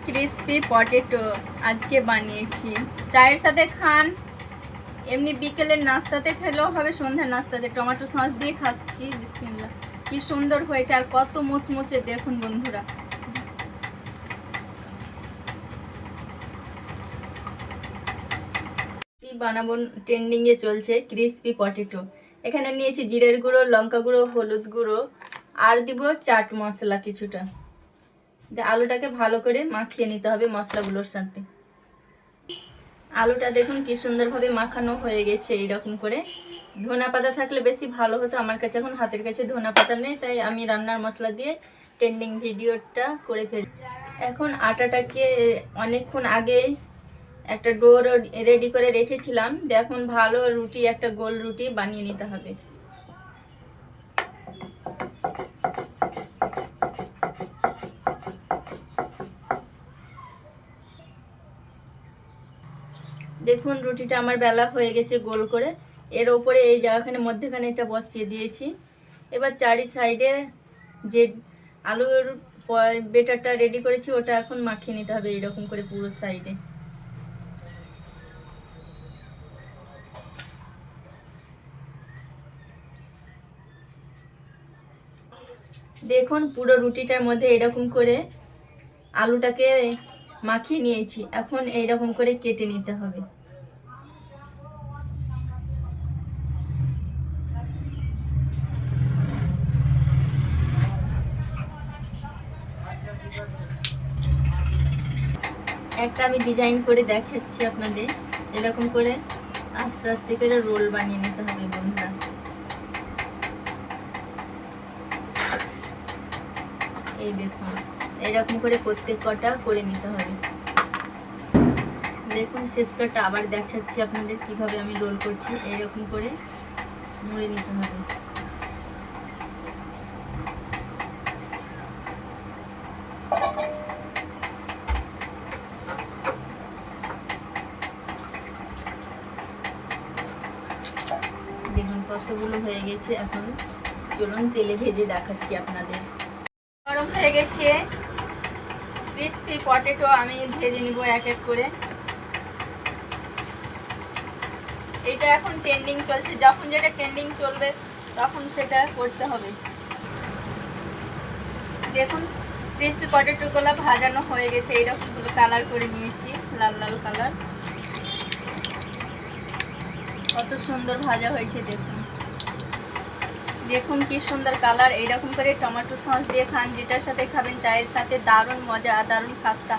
Crispy potato আজকে বানিয়েছি। চায়ের সাথে খান, এমনি বিকেলের নাস্তাতে খেলেও হবে, সন্ধ্যার নাস্তাতে টমেটো সস দিয়ে খাচ্ছি। বিসমিল্লাহ, কি সুন্দর হয়েছে আর কত মুচমুচে দেখুন বন্ধুরা। কি বানাবো ট্রেন্ডিংয়ে চলছে ক্রিসপি পটেটো। এখানে নিয়েছি জিরের গুঁড়ো, লঙ্কা গুঁড়ো, হলুদ গুঁড়ো আর দিব চাট মশলা কিছুটা। আলুটাকে ভালো করে মাখিয়ে নিতে হবে মশলাগুলোর সাথে। আলুটা দেখুন কি সুন্দরভাবে মাখানো হয়ে গেছে। এইরকম করে ধনা পাতা থাকলে বেশি ভালো হতো, আমার কাছে এখন হাতের কাছে ধনা পাতা নেই, তাই আমি রান্নার মশলা দিয়ে ট্রেন্ডিং ভিডিওটা করে ফেলি। এখন আটাটাকে অনেকক্ষণ আগে একটা ডো রেডি করে রেখেছিলাম। দেখুন ভালো রুটি, একটা গোল রুটি বানিয়ে নিতে হবে। দেখুন রুটিটা আমার বেলা হয়ে গেছে গোল করে। এর ওপরে এই জায়গাখানে মধ্যেখানে এটা বসিয়ে দিয়েছি। এবার চারি সাইডে যে আলুর বেটারটা রেডি করেছি ওটা এখন মাখিয়ে নিতে হবে এইরকম করে পুরো সাইডে। দেখুন পুরো রুটিটার মধ্যে এরকম করে আলুটাকে মাখিয়ে নিয়েছি। এখন এইরকম করে কেটে নিতে হবে। একটা আমি ডিজাইন করে দেখাচ্ছি আপনাদের। এরকম করে আস্তে আস্তে করে রোল বানিয়ে নিতে হবে বন্ধুরা। এই দেখুন এইরকম করে প্রত্যেক কটা করে নিতে হবে। দেখুন শেষ কটা আবার দেখাচ্ছি আপনাদের কিভাবে আমি রোল করছি। এইরকম করে মুড়ে নিতে হবে। দেখুন কতগুলো হয়ে গেছে। এখন চলুন তেলে ভেজে দেখাচ্ছি আপনাদের। গরম হয়ে গেছে, ক্রিসপি পটেটো আমি ভেজে নিব এক এক করে। এটা এখন ট্রেন্ডিং চলছে, যখন যেটা ট্রেন্ডিং চলবে তখন সেটা করতে হবে। দেখুন ক্রিসপি পটেটোগুলো ভাজানো হয়ে গেছে, এইরকমগুলো কালার করে নিয়েছি, লাল লাল কালার। কত সুন্দর ভাজা হয়েছে দেখুন। দেখুন কি সুন্দর কালার। এইরকম করে টমেটো সস দিয়ে খান, যেটার সাথে খাবেন চায়ের সাথে দারুণ মজা, দারুণ খাস্তা।